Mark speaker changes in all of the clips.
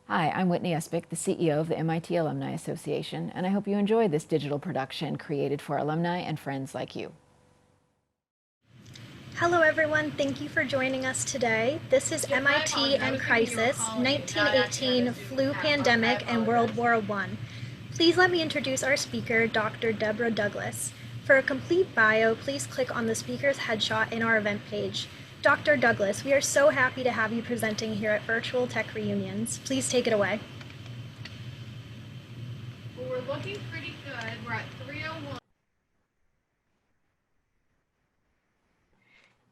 Speaker 1: Hi, I'm Whitney Espich, the CEO of the MIT Alumni Association, and I hope you enjoy this digital production created for alumni and friends like you.
Speaker 2: Hello everyone, thank you for joining us today. This is MIT and Crisis, 1918 Flu Pandemic and World War I. Please let me introduce our speaker, Dr. Deborah Douglas. For a complete bio, please click on the speaker's headshot in our event page. Dr. Douglas, we are so happy to have you presenting here at Virtual Tech Reunions. Please take it away.
Speaker 3: Well, we're looking pretty good. We're at 3:01.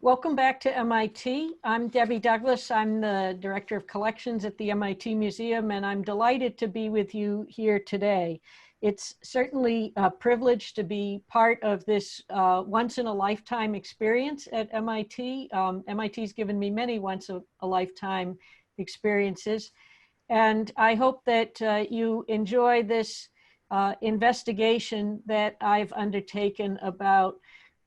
Speaker 4: Welcome back to MIT. I'm Debbie Douglas. I'm the Director of Collections at the MIT Museum, and I'm delighted to be with you here today. It's certainly a privilege to be part of this once-in-a-lifetime experience at MIT. MIT's given me many once-in-a-lifetime experiences, and I hope that you enjoy this investigation that I've undertaken about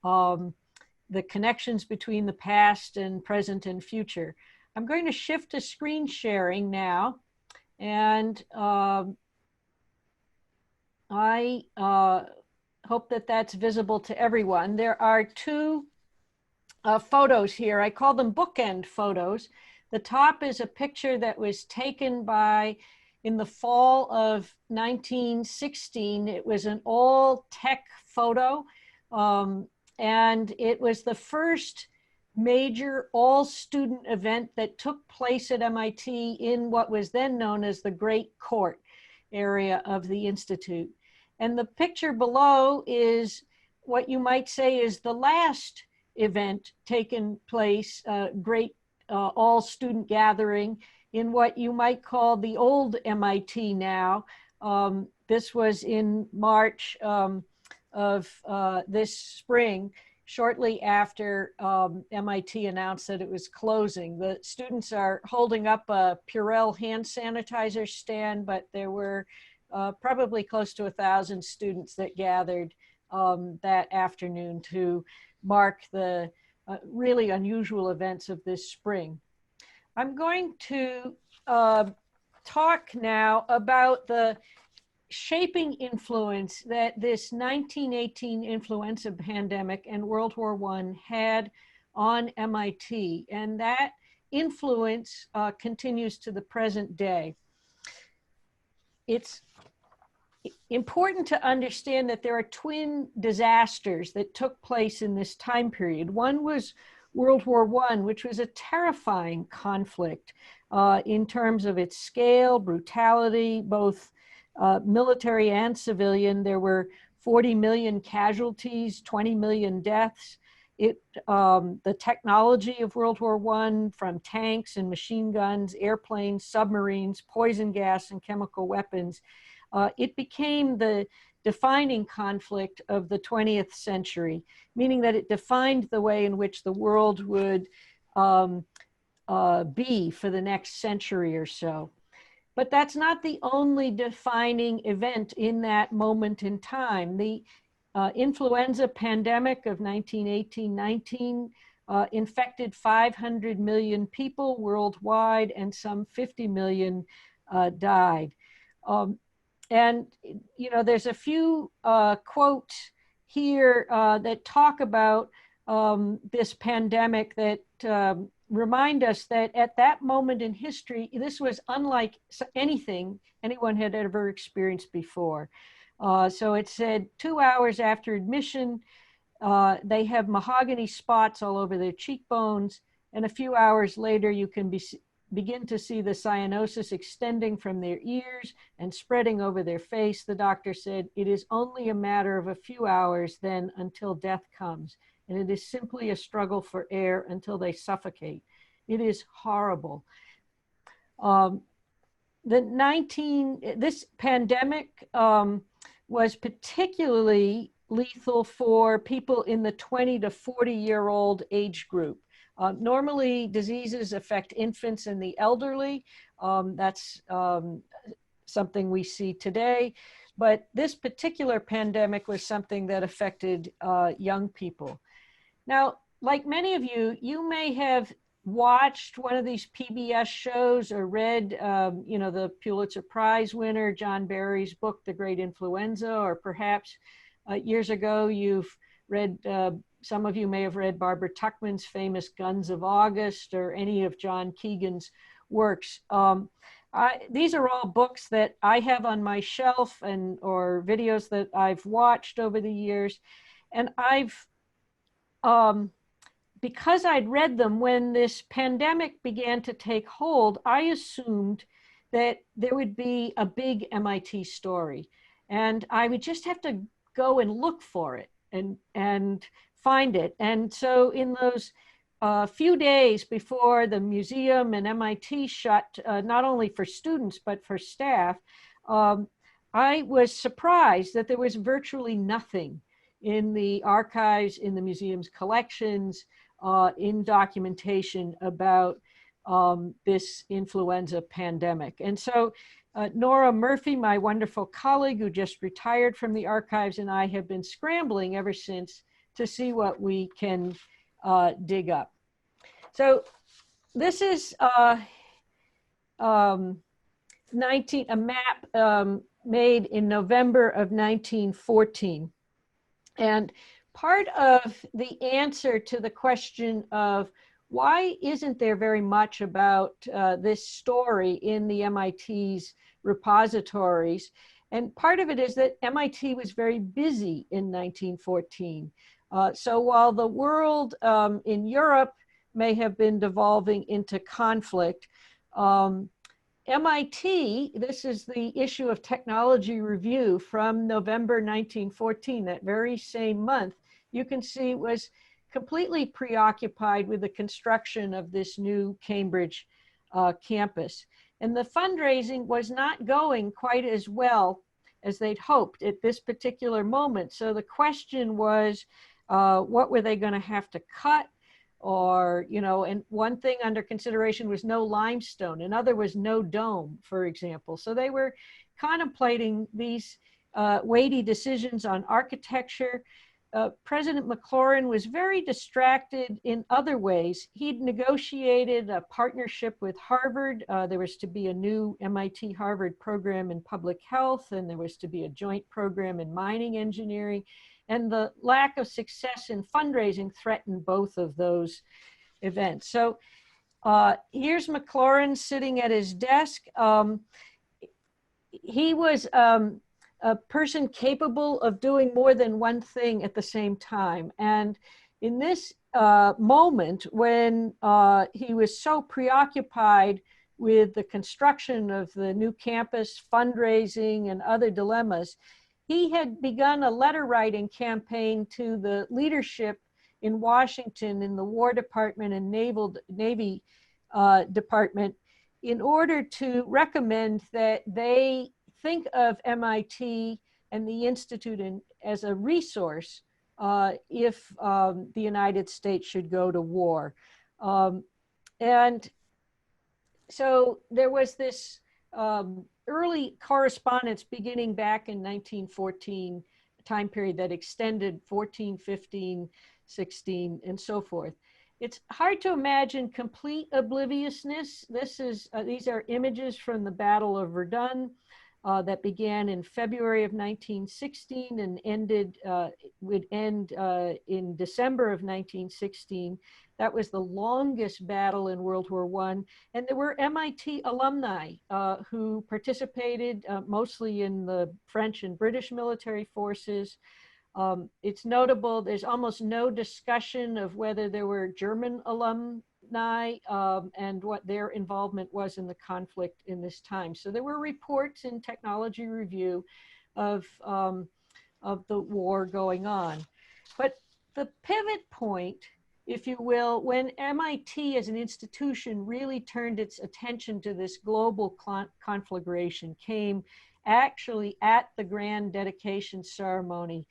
Speaker 4: the connections between the past and present and future. I'm going to shift to screen sharing now, and I hope that that's visible to everyone. There are two photos here. I call them bookend photos. The top is a picture that was taken in the fall of 1916. It was an all tech photo. And it was the first major all-student event that took place at MIT in what was then known as the Great Court area of the Institute. And the picture below is what you might say is the last event taken place, great all-student gathering in what you might call the old MIT now. This was in March of this spring, shortly after MIT announced that it was closing. The students are holding up a Purell hand sanitizer stand, but there were probably close to 1,000 students that gathered that afternoon to mark the really unusual events of this spring. I'm going to talk now about the shaping influence that this 1918 influenza pandemic and World War I had on MIT, and that influence continues to the present day. It's important to understand that there are twin disasters that took place in this time period. One was World War I, which was a terrifying conflict in terms of its scale, brutality, both military and civilian. There were 40 million casualties, 20 million deaths. The technology of World War I, from tanks and machine guns, airplanes, submarines, poison gas, and chemical weapons, it became the defining conflict of the 20th century, meaning that it defined the way in which the world would be for the next century or so. But that's not the only defining event in that moment in time. The influenza pandemic of 1918-19 infected 500 million people worldwide, and some 50 million died. And, you know, there's a few quotes here that talk about this pandemic that remind us that at that moment in history, this was unlike anything anyone had ever experienced before. So it said 2 hours after admission, they have mahogany spots all over their cheekbones, and a few hours later you can begin to see the cyanosis extending from their ears and spreading over their face. The doctor said, it is only a matter of a few hours then until death comes. And it is simply a struggle for air until they suffocate. It is horrible. This pandemic was particularly lethal for people in the 20 to 40-year-old age group. Normally, diseases affect infants and the elderly. That's something we see today. But this particular pandemic was something that affected young people. Now, like many of you, you may have watched one of these PBS shows or read, you know, the Pulitzer Prize winner, John Barry's book, The Great Influenza, or perhaps years ago you've read, some of you may have read Barbara Tuchman's famous Guns of August or any of John Keegan's works. These are all books that I have on my shelf and or videos that I've watched over the years. And I've, because I'd read them when this pandemic began to take hold, I assumed that there would be a big MIT story. And I would just have to go and look for it and find it. And so in those few days before the museum and MIT shut, not only for students, but for staff, I was surprised that there was virtually nothing in the archives, in the museum's collections, in documentation about this influenza pandemic. And so Nora Murphy, my wonderful colleague who just retired from the archives, and I have been scrambling ever since to see what we can dig up. So this is a map made in November of 1914. And part of the answer to the question of why isn't there very much about this story in the MIT's repositories, and part of it is that MIT was very busy in 1914. So while the world in Europe may have been devolving into conflict, MIT, this is the issue of Technology Review from November 1914, that very same month, you can see was completely preoccupied with the construction of this new Cambridge campus. And the fundraising was not going quite as well as they'd hoped at this particular moment. So the question was, what were they going to have to cut? Or, you know, and one thing under consideration was no limestone. Another was no dome, for example. So they were contemplating these weighty decisions on architecture. President McLaurin was very distracted in other ways. He'd negotiated a partnership with Harvard. There was to be a new MIT Harvard program in public health, and there was to be a joint program in mining engineering. And the lack of success in fundraising threatened both of those events. So here's McLaurin sitting at his desk. He was a person capable of doing more than one thing at the same time. And in this moment, when he was so preoccupied with the construction of the new campus, fundraising, and other dilemmas, he had begun a letter writing campaign to the leadership in Washington in the War Department and Navy Department in order to recommend that they think of MIT and the Institute as a resource if the United States should go to war. And so there was this early correspondence beginning back in 1914, a time period that extended 14, 15, 16, and so forth. It's hard to imagine complete obliviousness. These are images from the Battle of Verdun that began in February of 1916 and would end in December of 1916. That was the longest battle in World War I. And there were MIT alumni who participated mostly in the French and British military forces. It's notable, there's almost no discussion of whether there were German alumni and what their involvement was in the conflict in this time. So there were reports in Technology Review of the war going on. But the pivot point, if you will, when MIT as an institution really turned its attention to this global conflagration came actually at the grand dedication ceremony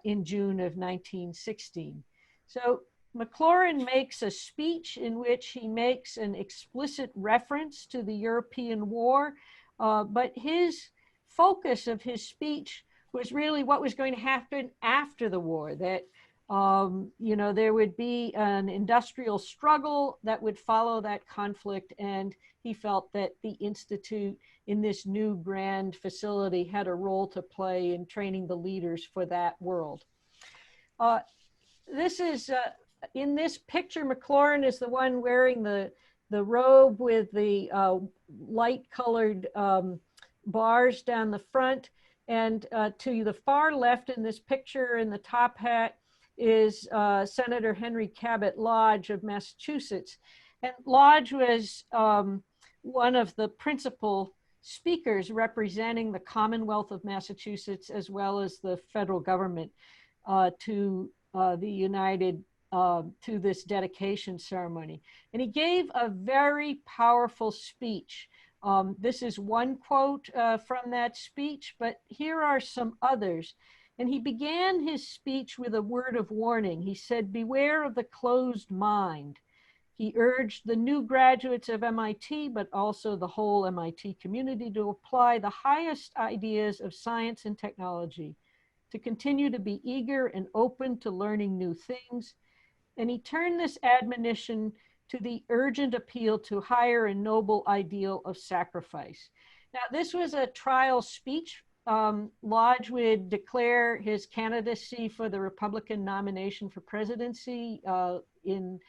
Speaker 4: in June of 1916. So McLaurin makes a speech in which he makes an explicit reference to the European war, but his focus of his speech was really what was going to happen after the war, that You know, there would be an industrial struggle that would follow that conflict, and he felt that the Institute in this new grand facility had a role to play in training the leaders for that world. This is, in this picture, McLaurin is the one wearing the robe with the light colored bars down the front. And to the far left in this picture in the top hat is Senator Henry Cabot Lodge of Massachusetts. And Lodge was one of the principal speakers representing the Commonwealth of Massachusetts as well as the federal government to the United, to this dedication ceremony. And he gave a very powerful speech. This is one quote from that speech, but here are some others. And he began his speech with a word of warning. He said, "Beware of the closed mind." He urged the new graduates of MIT, but also the whole MIT community, to apply the highest ideas of science and technology, to continue to be eager and open to learning new things. And he turned this admonition to the urgent appeal to higher and noble ideal of sacrifice. Now, this was a trial speech. Lodge would declare his candidacy for the Republican nomination for presidency in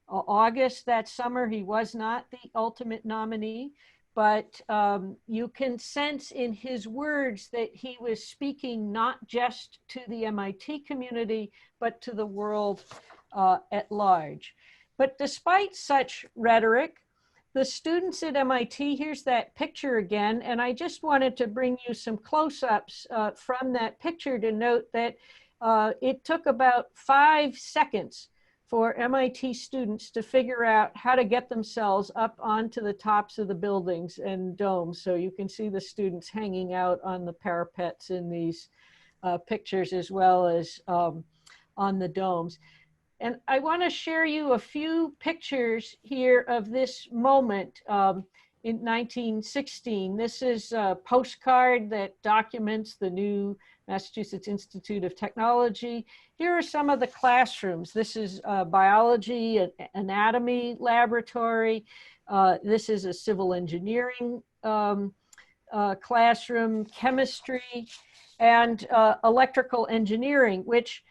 Speaker 4: August that summer. He was not the ultimate nominee, but you can sense in his words that he was speaking not just to the MIT community, but to the world at large. But despite such rhetoric, the students at MIT, here's that picture again, and I just wanted to bring you some close-ups from that picture to note that it took about 5 seconds for MIT students to figure out how to get themselves up onto the tops of the buildings and domes. So you can see the students hanging out on the parapets in these pictures as well as on the domes. And I want to share you a few pictures here of this moment in 1916. This is a postcard that documents the new Massachusetts Institute of Technology. Here are some of the classrooms. This is a biology, anatomy laboratory. This is a civil engineering classroom, chemistry, and electrical engineering, which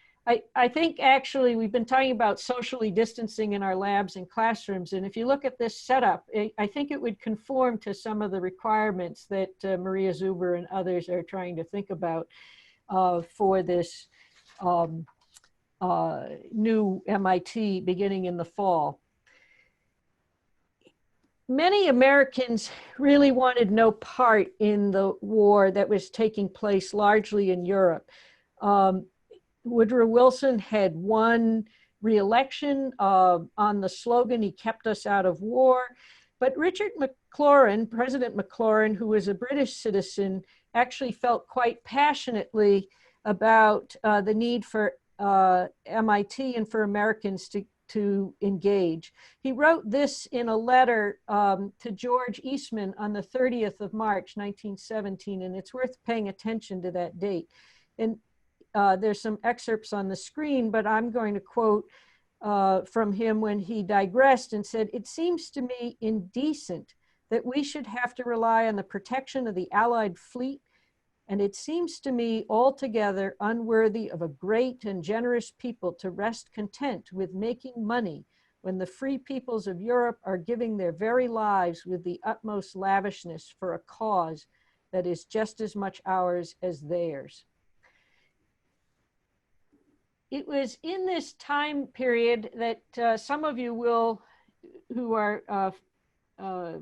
Speaker 4: I think actually we've been talking about socially distancing in our labs and classrooms. And if you look at this setup, I think it would conform to some of the requirements that Maria Zuber and others are trying to think about for this new MIT beginning in the fall. Many Americans really wanted no part in the war that was taking place largely in Europe. Woodrow Wilson had won re-election on the slogan, "He kept us out of war." But Richard McLaurin, President McLaurin, who was a British citizen, actually felt quite passionately about the need for MIT and for Americans to engage. He wrote this in a letter to George Eastman on the 30th of March, 1917, and it's worth paying attention to that date. And there's some excerpts on the screen, but I'm going to quote from him when he digressed and said, "It seems to me indecent that we should have to rely on the protection of the Allied fleet, and it seems to me altogether unworthy of a great and generous people to rest content with making money when the free peoples of Europe are giving their very lives with the utmost lavishness for a cause that is just as much ours as theirs." It was in this time period that some of you will, who are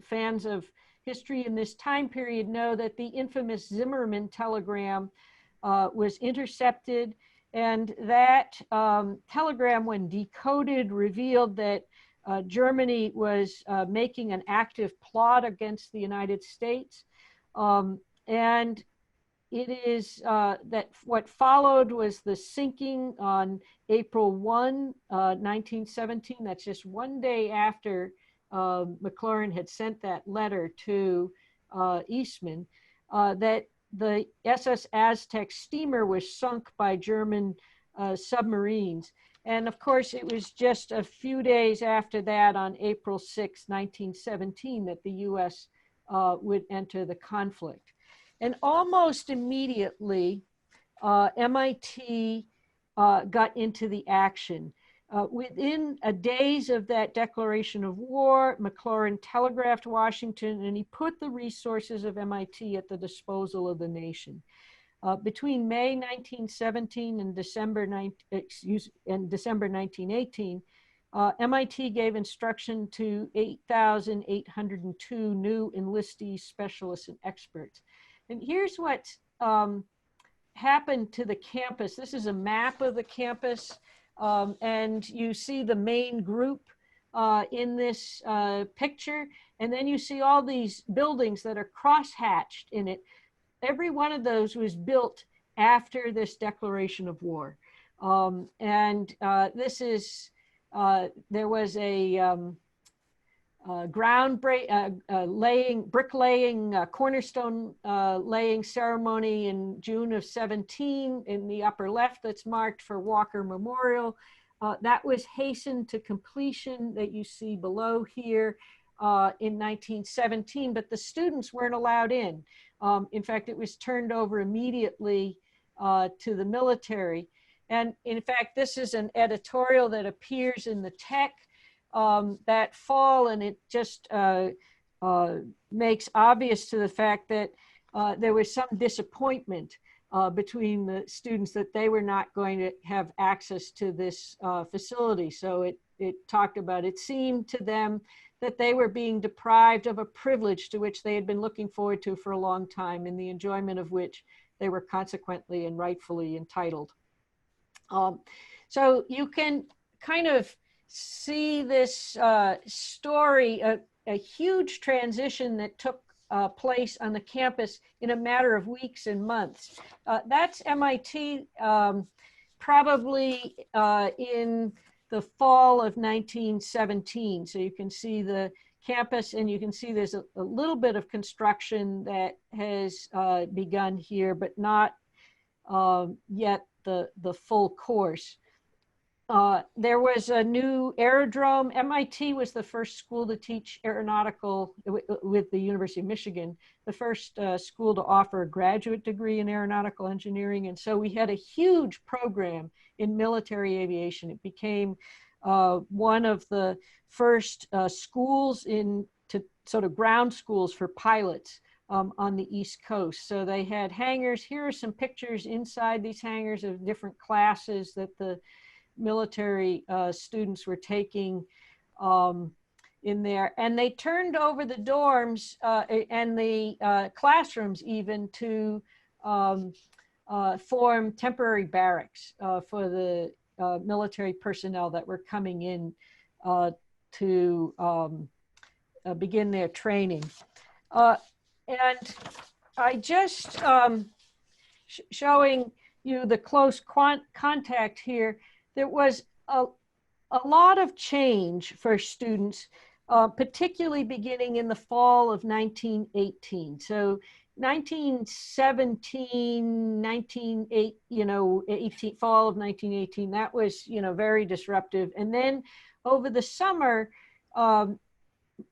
Speaker 4: fans of history in this time period, know that the infamous Zimmerman telegram was intercepted, and that telegram, when decoded, revealed that Germany was making an active plot against the United States. And it is that what followed was the sinking on April 1, 1917. That's just one day after McLaurin had sent that letter to Eastman, that the SS Aztec steamer was sunk by German submarines. And of course, it was just a few days after that, on April 6, 1917, that the US would enter the conflict. And almost immediately, MIT got into the action. Within days of that declaration of war, McLaurin telegraphed Washington, and he put the resources of MIT at the disposal of the nation. Between May 1917 and December 1918, MIT gave instruction to 8,802 new enlistees, specialists, and experts. And here's what happened to the campus. This is a map of the campus, and you see the main group in this picture, and then you see all these buildings that are cross-hatched in it. Every one of those was built after this declaration of war. This is, there was a bricklaying, cornerstone laying ceremony in June of 17 in the upper left that's marked for Walker Memorial. That was hastened to completion that you see below here in 1917, but the students weren't allowed in. In fact, it was turned over immediately to the military. And in fact, this is an editorial that appears in the Tech that fall, and it just makes obvious to the fact that there was some disappointment between the students that they were not going to have access to this facility. So it talked about, it seemed to them that they were being deprived of a privilege to which they had been looking forward to for a long time, and the enjoyment of which they were consequently and rightfully entitled. So you can kind of see this story, a huge transition that took place on the campus in a matter of weeks and months. That's MIT probably in the fall of 1917. So you can see the campus, and you can see there's a little bit of construction that has begun here, but not yet the full course. There was a new aerodrome. MIT was the first school to teach aeronautical with the University of Michigan, the first school to offer a graduate degree in aeronautical engineering. And so we had a huge program in military aviation. It became one of the first schools to sort of ground schools for pilots on the East Coast. So they had hangars. Here are some pictures inside these hangars of different classes that the military students were taking in there. And they turned over the dorms and the classrooms even to form temporary barracks for the military personnel that were coming in to begin their training. And I just showing you the close contact here. There was a lot of change for students, particularly beginning in the fall of 1918. So 1917, 1918, fall of 1918, that was, very disruptive. And then over the summer,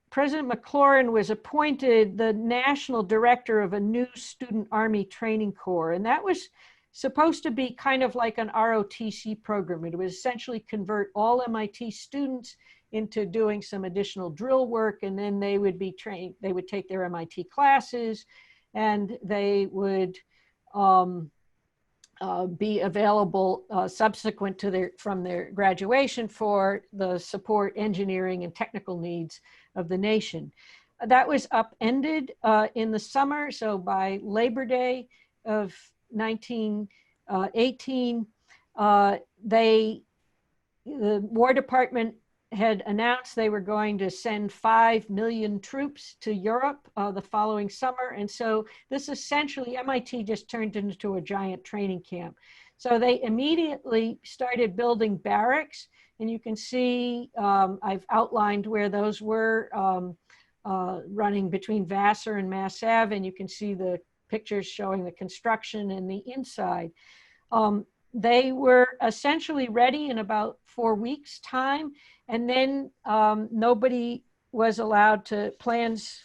Speaker 4: President McLaurin was appointed the national director of a new student army training corps. And that was supposed to be kind of like an ROTC program. It would essentially convert all MIT students into doing some additional drill work, and then they would be trained, they would take their MIT classes, and they would be available subsequent to from their graduation for the support engineering and technical needs of the nation. That was upended in the summer. So by Labor Day of 1918, the War Department had announced they were going to send 5 million troops to Europe the following summer. And so this essentially, MIT just turned into a giant training camp. So they immediately started building barracks. And you can see, I've outlined where those were running between Vassar and Mass Ave. And you can see the pictures showing the construction and the inside. They were essentially ready in about 4 weeks' time, and then nobody was allowed to, plans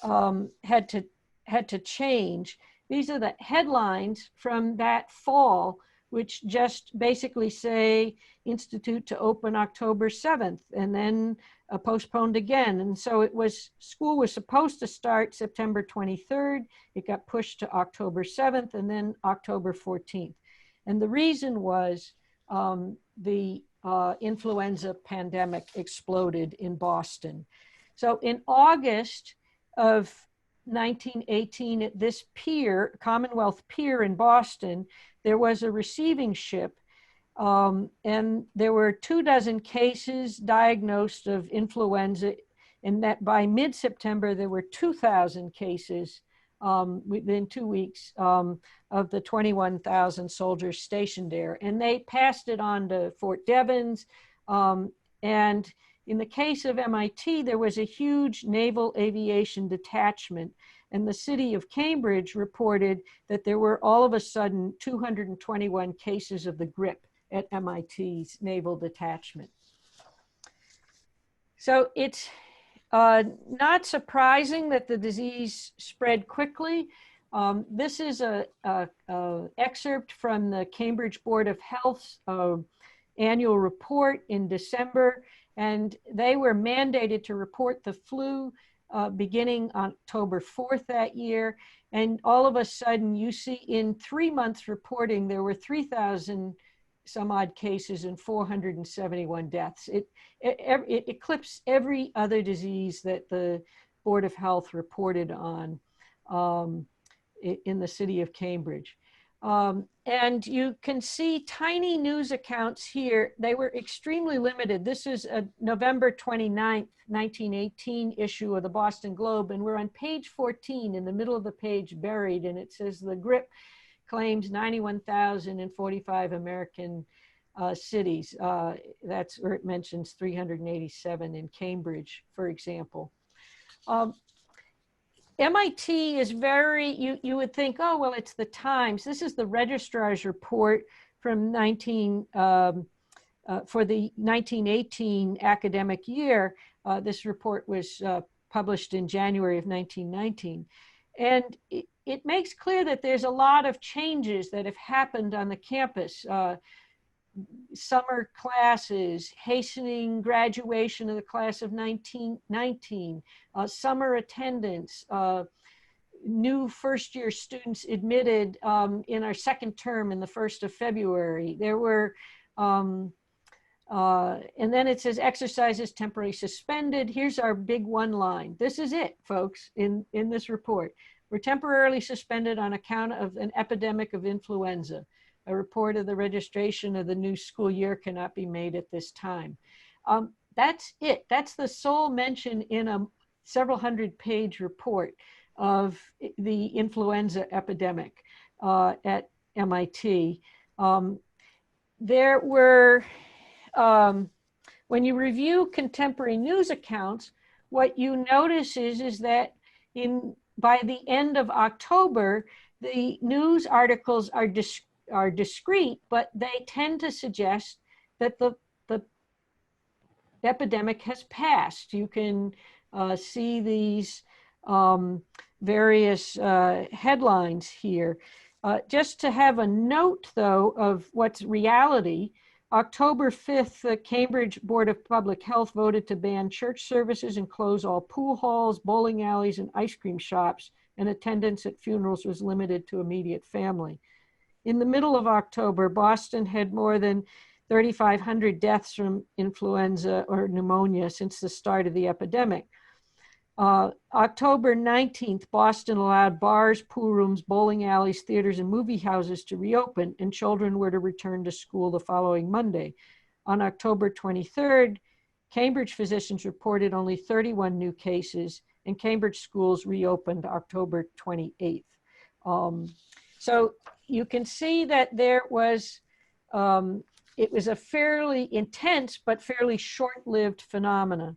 Speaker 4: had to change. These are the headlines from that fall, which just basically say institute to open October 7th, and then postponed again. And so it was, school was supposed to start September 23rd. It got pushed to October 7th and then October 14th. And the reason was the influenza pandemic exploded in Boston. So in August of 1918, at this pier, Commonwealth Pier in Boston, there was a receiving ship, and there were 24 cases diagnosed of influenza, and that by mid-September, there were 2,000 cases within 2 weeks of the 21,000 soldiers stationed there. And they passed it on to Fort Devens. And in the case of MIT, there was a huge naval aviation detachment, and the city of Cambridge reported that there were all of a sudden 221 cases of the grip at MIT's naval detachment. So it's not surprising that the disease spread quickly. This is a excerpt from the Cambridge Board of Health's annual report in December, and they were mandated to report the flu beginning October 4th that year. And all of a sudden, you see in 3 months reporting, there were 3,000 some odd cases and 471 deaths. It eclipsed every other disease that the Board of Health reported on in the city of Cambridge. And you can see tiny news accounts here. They were extremely limited. This is a November 29th, 1918 issue of the Boston Globe, and we're on page 14 in the middle of the page buried, and it says the grip claims 91,045 American cities. That's where it mentions 387 in Cambridge, for example. MIT is very, you would think, oh, well, it's the Times. This is the registrar's report from for the 1918 academic year. This report was published in January of 1919. And it makes clear that there's a lot of changes that have happened on the campus. Summer classes, hastening graduation of the class of 1919, summer attendance, new first-year students admitted in our second term in the 1st of February. There were, and then it says exercises temporarily suspended. Here's our big one line. This is it, folks, in this report. We're temporarily suspended on account of an epidemic of influenza. A report of the registration of the new school year cannot be made at this time. That's it. That's the sole mention in a several hundred-page report of the influenza epidemic at MIT. There were, when you review contemporary news accounts, what you notice is that by the end of October, the news articles are discrete, but they tend to suggest that the epidemic has passed. You can see these various headlines here. Just to have a note, though, of what's reality, October 5th, the Cambridge Board of Public Health voted to ban church services and close all pool halls, bowling alleys, and ice cream shops, and attendance at funerals was limited to immediate family. In the middle of October, Boston had more than 3,500 deaths from influenza or pneumonia since the start of the epidemic. October 19th, Boston allowed bars, pool rooms, bowling alleys, theaters, and movie houses to reopen, and children were to return to school the following Monday. On October 23rd, Cambridge physicians reported only 31 new cases, and Cambridge schools reopened October 28th. So you can see that there was, it was a fairly intense but fairly short-lived phenomena.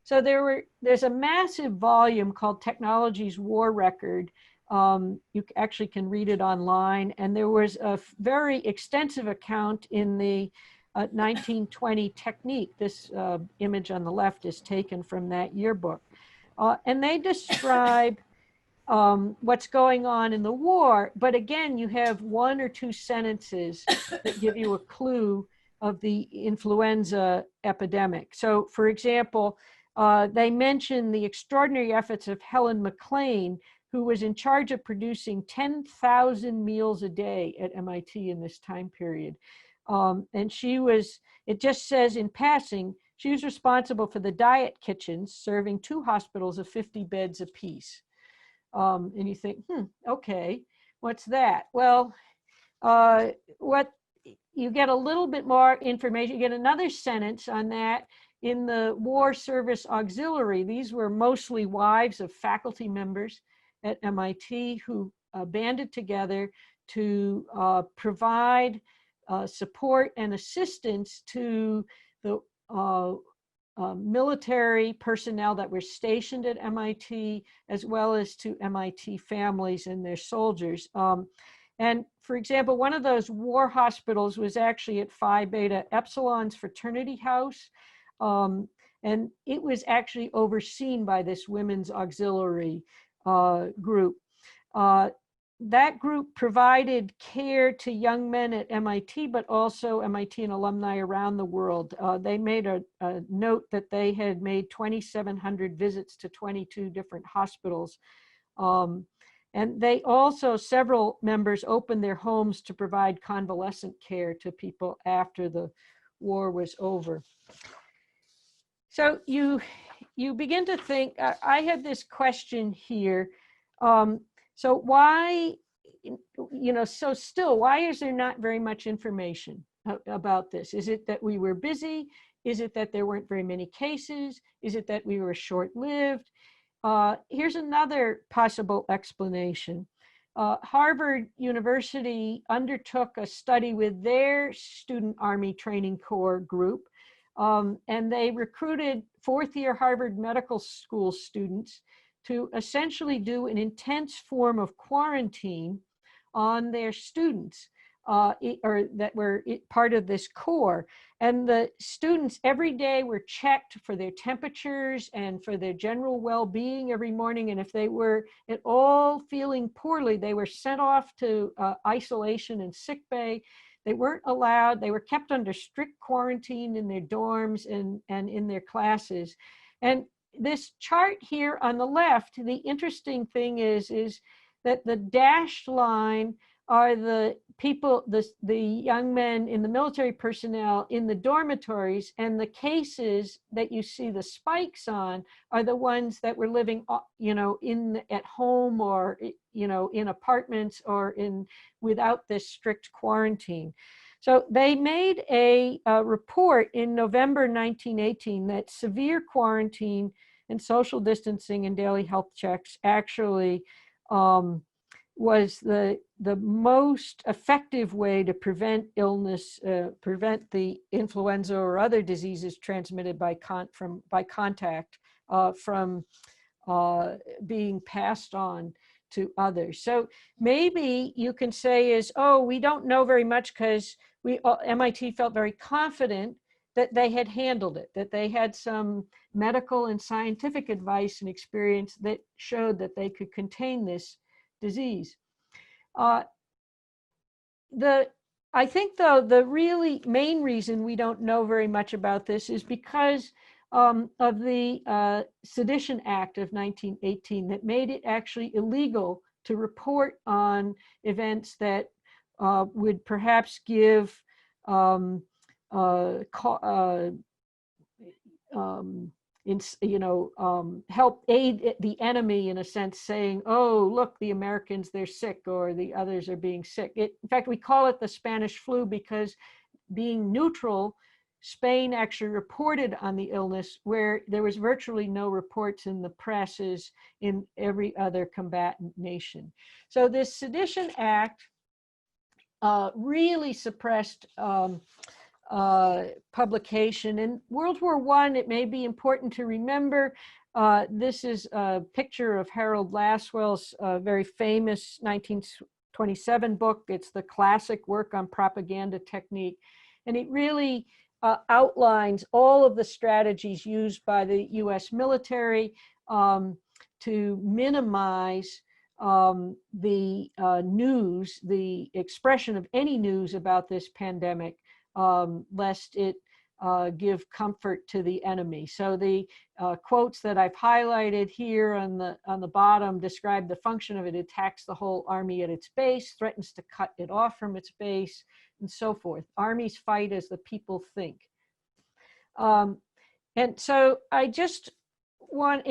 Speaker 4: So there's a massive volume called Technology's War Record You actually can read it online. And there was a very extensive account in the 1920 Technique. This image on the left is taken from that yearbook. And they describe what's going on in the war. But again, you have one or two sentences that give you a clue of the influenza epidemic. So, for example, they mention the extraordinary efforts of Helen McLean, who was in charge of producing 10,000 meals a day at MIT in this time period. And she was, it just says in passing, she was responsible for the diet kitchens, serving 2 hospitals of 50 beds apiece. And you think, okay, what's that? Well, what you get a little bit more information. You get another sentence on that in the War Service Auxiliary. These were mostly wives of faculty members at MIT who banded together to provide support and assistance to the military personnel that were stationed at MIT, as well as to MIT families and their soldiers. And for example, one of those war hospitals was actually at Phi Beta Epsilon's fraternity house. And it was actually overseen by this women's auxiliary group. That group provided care to young men at MIT, but also MIT and alumni around the world. They made a note that they had made 2,700 visits to 22 different hospitals. And they also, several members opened their homes to provide convalescent care to people after the war was over. So you begin to think, I had this question here. So why, so still, why is there not very much information about this? Is it that we were busy? Is it that there weren't very many cases? Is it that we were short-lived? Here's another possible explanation. Harvard University undertook a study with their Student Army Training Corps group, and they recruited 4th-year Harvard Medical School students to essentially do an intense form of quarantine on their students, or that were part of this corps. And the students every day were checked for their temperatures and for their general well-being every morning. And if they were at all feeling poorly, they were sent off to isolation and sick bay. They weren't allowed, they were kept under strict quarantine in their dorms and in their classes. And this chart here on the left, the interesting thing is that the dashed line are the people, the young men in the military personnel in the dormitories, and the cases that you see the spikes on are the ones that were living, at home, or, in apartments, or without this strict quarantine. So they made a report in November 1918 that severe quarantine and social distancing and daily health checks actually was the most effective way to prevent illness, prevent the influenza or other diseases transmitted by contact from being passed on to others. So maybe you can say is, we don't know very much because MIT felt very confident that they had handled it, that they had some medical and scientific advice and experience that showed that they could contain this disease. I think, though, the really main reason we don't know very much about this is because of the Sedition Act of 1918 that made it actually illegal to report on events that would perhaps give help aid the enemy, in a sense, saying, look, the Americans, they're sick, or the others are being sick. In fact, we call it the Spanish flu because, being neutral, Spain actually reported on the illness where there was virtually no reports in the presses in every other combatant nation. So this Sedition Act really suppressed publication. In World War I, it may be important to remember, This is a picture of Harold Lasswell's very famous 1927 book. It's the classic work on propaganda technique. And it really outlines all of the strategies used by the US military to minimize the news, the expression of any news about this pandemic, lest it give comfort to the enemy. So the quotes that I've highlighted here on the bottom describe the function of it. It attacks the whole army at its base, threatens to cut it off from its base, and so forth. Armies fight as the people think. And so I just want,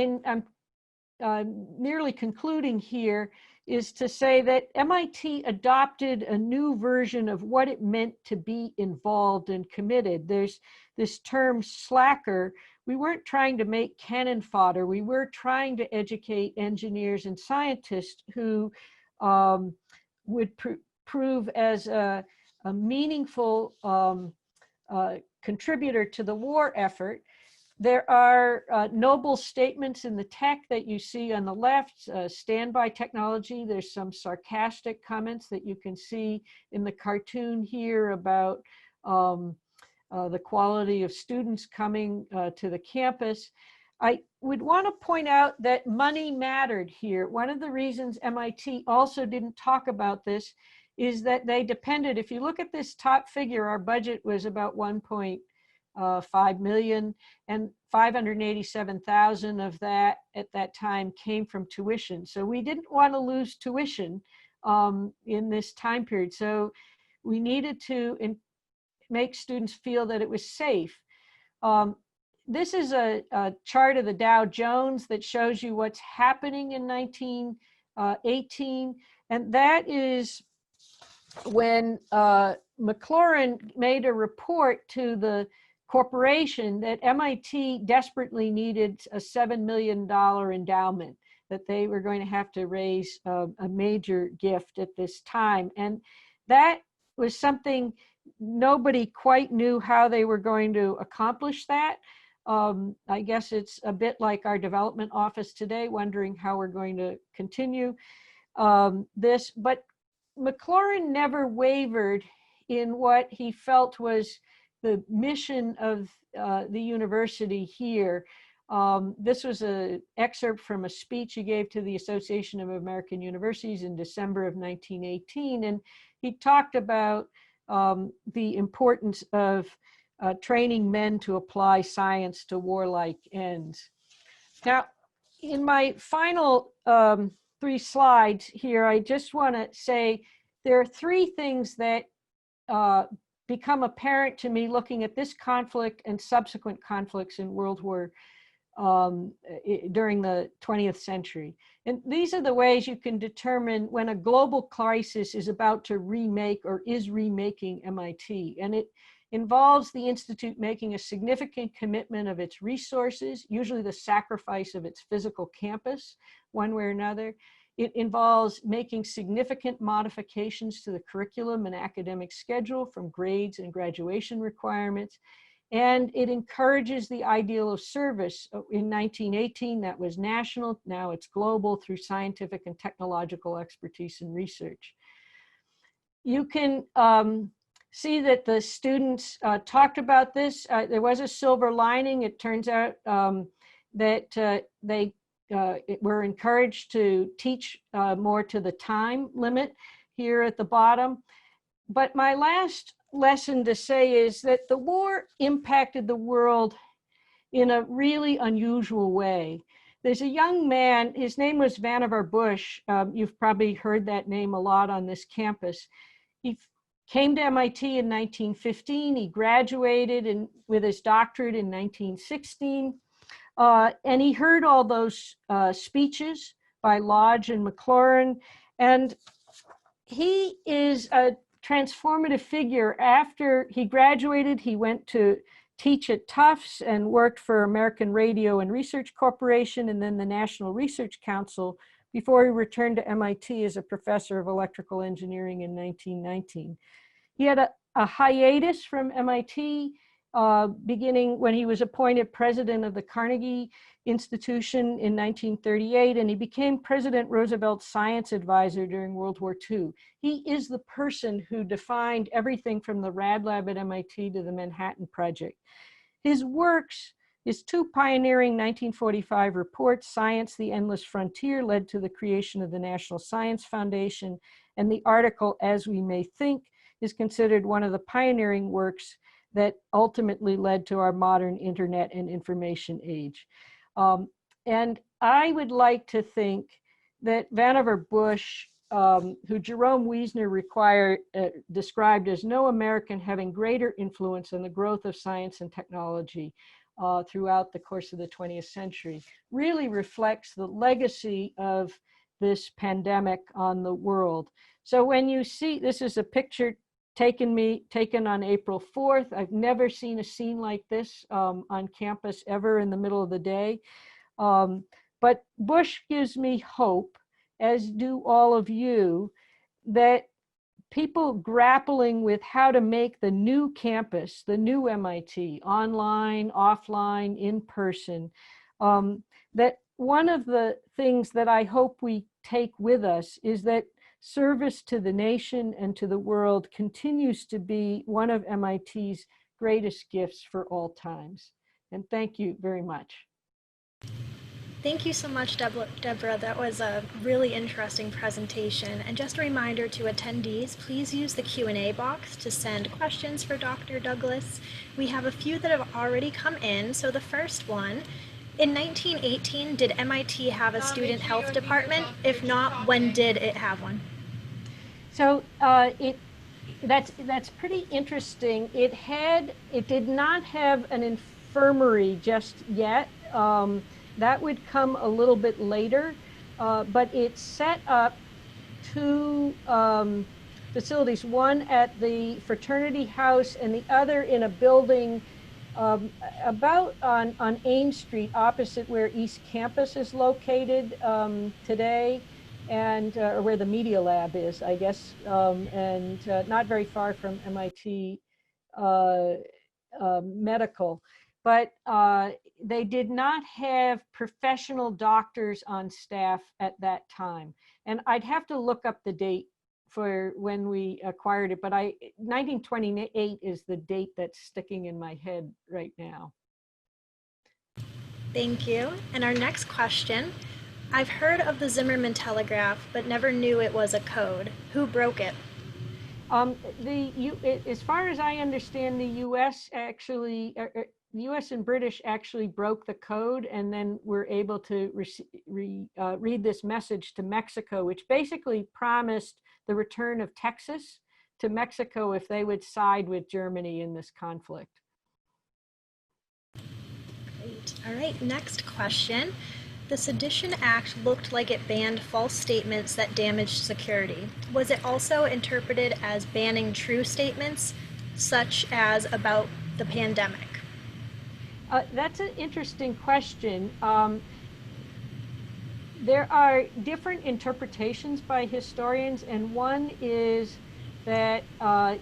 Speaker 4: I'm nearly concluding here, is to say that MIT adopted a new version of what it meant to be involved and committed. There's this term slacker. We weren't trying to make cannon fodder. We were trying to educate engineers and scientists who would prove as a meaningful contributor to the war effort. There are noble statements in the tech that you see on the left, standby technology. There's some sarcastic comments that you can see in the cartoon here about the quality of students coming to the campus. I would want to point out that money mattered here. One of the reasons MIT also didn't talk about this is that they depended, if you look at this top figure, our budget was about 1.5 million, and 587,000 of that at that time came from tuition. So we didn't want to lose tuition in this time period. So we needed to make students feel that it was safe. This is a chart of the Dow Jones that shows you what's happening in 1918, and that is when McLaurin made a report to the corporation that MIT desperately needed a $7 million endowment, that they were going to have to raise a major gift at this time. And that was something nobody quite knew how they were going to accomplish that. I guess it's a bit like our development office today, wondering how we're going to continue this. But McLaurin never wavered in what he felt was the mission of the university here. This was an excerpt from a speech he gave to the Association of American Universities in December of 1918. And he talked about the importance of training men to apply science to warlike ends. Now, in my final 3 slides here, I just want to say there are 3 things that become apparent to me looking at this conflict and subsequent conflicts in World War during the 20th century. And these are the ways you can determine when a global crisis is about to remake or is remaking MIT. And it involves the Institute making a significant commitment of its resources, usually the sacrifice of its physical campus, one way or another. It involves making significant modifications to the curriculum and academic schedule, from grades and graduation requirements. And it encourages the ideal of service. In 1918, that was national. Now it's global through scientific and technological expertise and research. You can see that the students talked about this. There was a silver lining. It turns out that they were encouraged to teach more to the time limit here at the bottom. But my last lesson to say is that the war impacted the world in a really unusual way. There's a young man, his name was Vannevar Bush. You've probably heard that name a lot on this campus. He came to MIT in 1915. He graduated with his doctorate in 1916. And he heard all those speeches by Lodge and McLaurin. And he is a transformative figure. After he graduated, he went to teach at Tufts and worked for American Radio and Research Corporation and then the National Research Council before he returned to MIT as a professor of electrical engineering in 1919. He had a hiatus from MIT beginning when he was appointed president of the Carnegie Institution in 1938, and he became President Roosevelt's science advisor during World War II. He is the person who defined everything from the Rad Lab at MIT to the Manhattan Project. His works, his two pioneering 1945 reports, Science, the Endless Frontier, led to the creation of the National Science Foundation, and the article, As We May Think, is considered one of the pioneering works that ultimately led to our modern internet and information age. And I would like to think that Vannevar Bush, who Jerome Wiesner described as no American having greater influence on the growth of science and technology throughout the course of the 20th century, really reflects the legacy of this pandemic on the world. So when you see, this is a picture taken on April 4th. I've never seen a scene like this on campus ever in the middle of the day. But Bush gives me hope, as do all of you, that people grappling with how to make the new campus, the new MIT, online, offline, in person, that one of the things that I hope we take with us is that service to the nation and to the world continues to be one of MIT's greatest gifts for all times. And thank you very much.
Speaker 2: Thank you so much, Deborah. That was a really interesting presentation. And just a reminder to attendees, please use the Q&A box to send questions for Dr. Douglas. We have a few that have already come in. So the first one, in 1918, did MIT have a student health department? If not, when did it have one?
Speaker 4: So that's pretty interesting. It did not have an infirmary just yet. That would come a little bit later, but it set up two facilities, one at the fraternity house and the other in a building about on Ames Street, opposite where East Campus is located today, and where the Media Lab is, I guess, and not very far from MIT Medical. But they did not have professional doctors on staff at that time. And I'd have to look up the date for when we acquired it, but 1928 is the date that's sticking in my head right now.
Speaker 2: Thank you. And our next question, I've heard of the Zimmerman telegraph, but never knew it was a code. Who broke it?
Speaker 4: As far as I understand, the U.S. actually, the U.S. and British actually broke the code and then were able to read this message to Mexico, which basically promised the return of Texas to Mexico if they would side with Germany in this conflict.
Speaker 2: Great. All right, next question. The Sedition Act looked like it banned false statements that damaged security. Was it also interpreted as banning true statements, such as about the pandemic?
Speaker 4: That's an interesting question. There are different interpretations by historians, and one is that,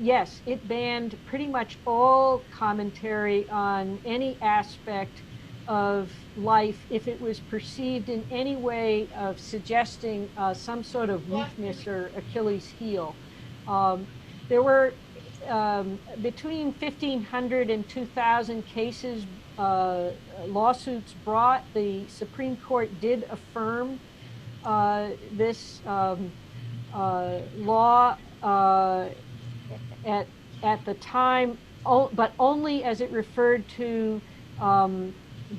Speaker 4: yes, it banned pretty much all commentary on any aspect of life if it was perceived in any way of suggesting some sort of weakness or Achilles heel. There were between 1,500 and 2,000 cases, lawsuits brought. The Supreme Court did affirm this law at the time, but only as it referred to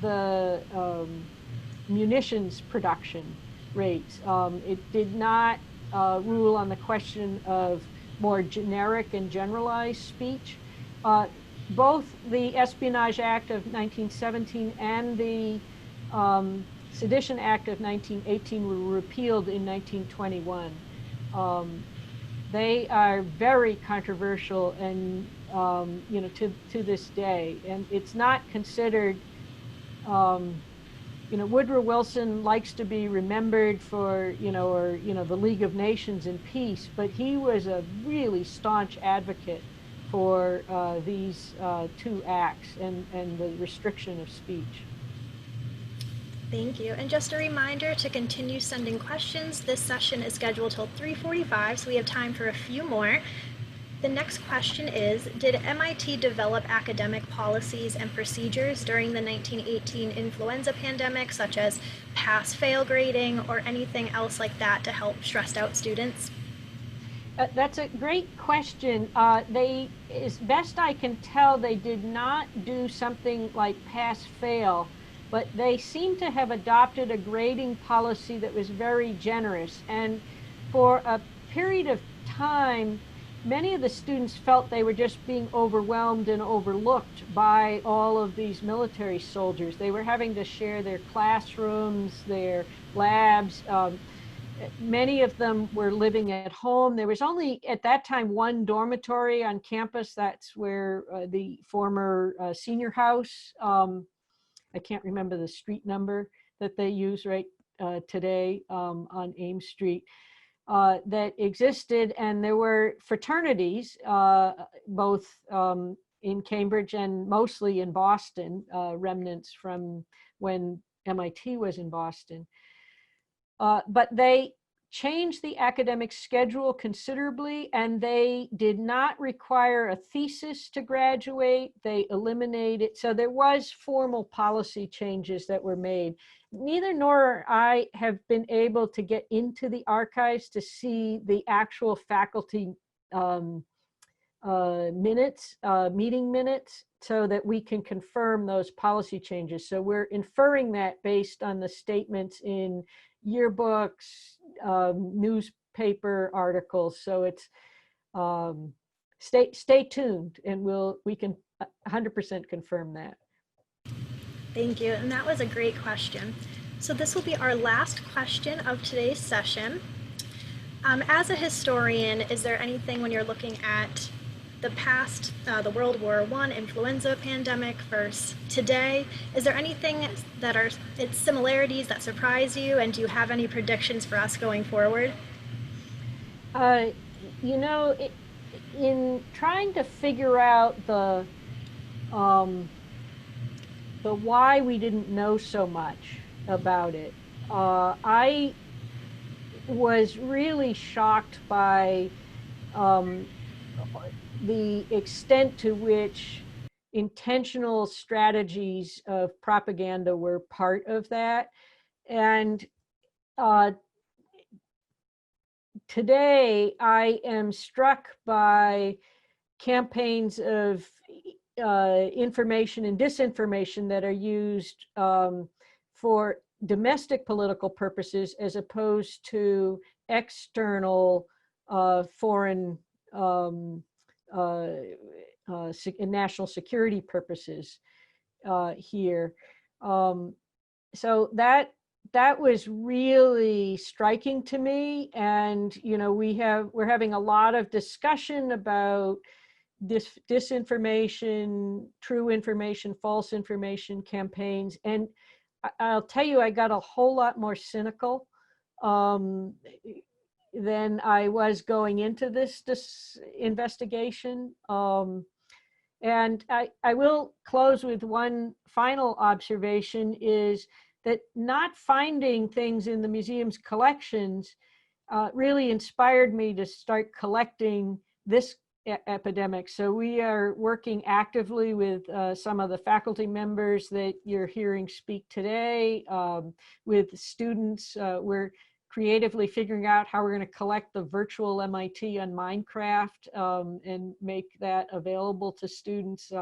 Speaker 4: the munitions production rates. It did not rule on the question of more generic and generalized speech. Both the Espionage Act of 1917 and the Sedition Act of 1918 were repealed in 1921. They are very controversial and to this day, and it's not considered. Woodrow Wilson likes to be remembered for the League of Nations and peace, but he was a really staunch advocate for these two acts and the restriction of speech.
Speaker 2: Thank you. And just a reminder to continue sending questions. This session is scheduled till 3:45, so we have time for a few more. The next question is, did MIT develop academic policies and procedures during the 1918 influenza pandemic, such as pass-fail grading or anything else like that to help stressed out students?
Speaker 4: That's a great question. As best I can tell, they did not do something like pass-fail, but they seem to have adopted a grading policy that was very generous. And for a period of time, many of the students felt they were just being overwhelmed and overlooked by all of these military soldiers. They were having to share their classrooms, their labs. Many of them were living at home. There was only, at that time, one dormitory on campus. That's where the former senior house, I can't remember the street number that they use right today on Ames Street, that existed. And there were fraternities, both in Cambridge and mostly in Boston, remnants from when MIT was in Boston. But they changed the academic schedule considerably, and they did not require a thesis to graduate. They eliminated, so there was formal policy changes that were made. Neither nor I have been able to get into the archives to see the actual faculty minutes, meeting minutes, so that we can confirm those policy changes. So we're inferring that based on the statements in yearbooks, newspaper articles. So it's stay tuned, and we can 100% confirm that.
Speaker 2: Thank you, and that was a great question. So this will be our last question of today's session. As a historian, is there anything when you're looking at the past, the World War I influenza pandemic versus today, is there anything that are its similarities that surprise you, and do you have any predictions for us going forward?
Speaker 4: You know, in trying to figure out the why we didn't know so much about it, I was really shocked by the extent to which intentional strategies of propaganda were part of that. And today I am struck by campaigns of information and disinformation that are used for domestic political purposes as opposed to external foreign national security purposes here. So that was really striking to me. And you know, we're having a lot of discussion about disinformation, true information, false information campaigns. And I'll tell you, I got a whole lot more cynical than I was going into this investigation. And I will close with one final observation, is that not finding things in the museum's collections really inspired me to start collecting this epidemic. So we are working actively with some of the faculty members that you're hearing speak today, with students. We're creatively figuring out how we're going to collect the virtual MIT on Minecraft and make that available to students.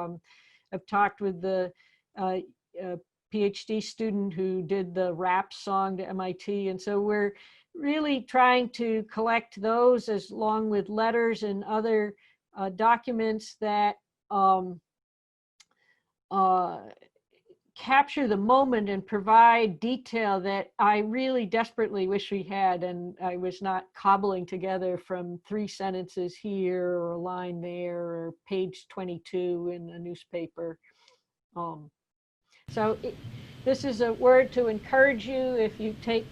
Speaker 4: I've talked with the PhD student who did the rap song to MIT. And so we're really trying to collect those, as along with letters and other documents that capture the moment and provide detail that I really desperately wish we had, and I was not cobbling together from 3 sentences here or a line there or page 22 in a newspaper. So this is a word to encourage you, if you take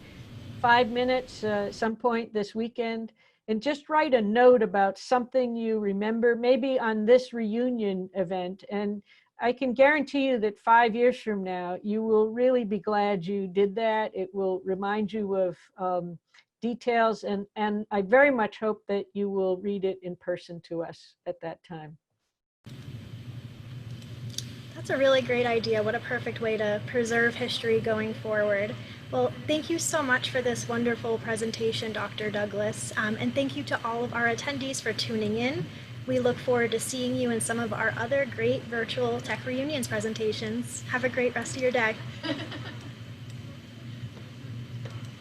Speaker 4: 5 minutes some point this weekend and just write a note about something you remember, maybe on this reunion event. And I can guarantee you that 5 years from now, you will really be glad you did that. It will remind you of details, and I very much hope that you will read it in person to us at that time.
Speaker 2: That's a really great idea. What a perfect way to preserve history going forward. Well, thank you so much for this wonderful presentation, Dr. Douglas, and thank you to all of our attendees for tuning in. We look forward to seeing you in some of our other great virtual Tech Reunions presentations. Have a great rest of your day.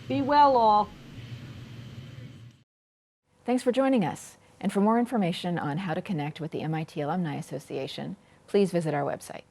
Speaker 4: Be well, all.
Speaker 1: Thanks for joining us. And for more information on how to connect with the MIT Alumni Association, please visit our website.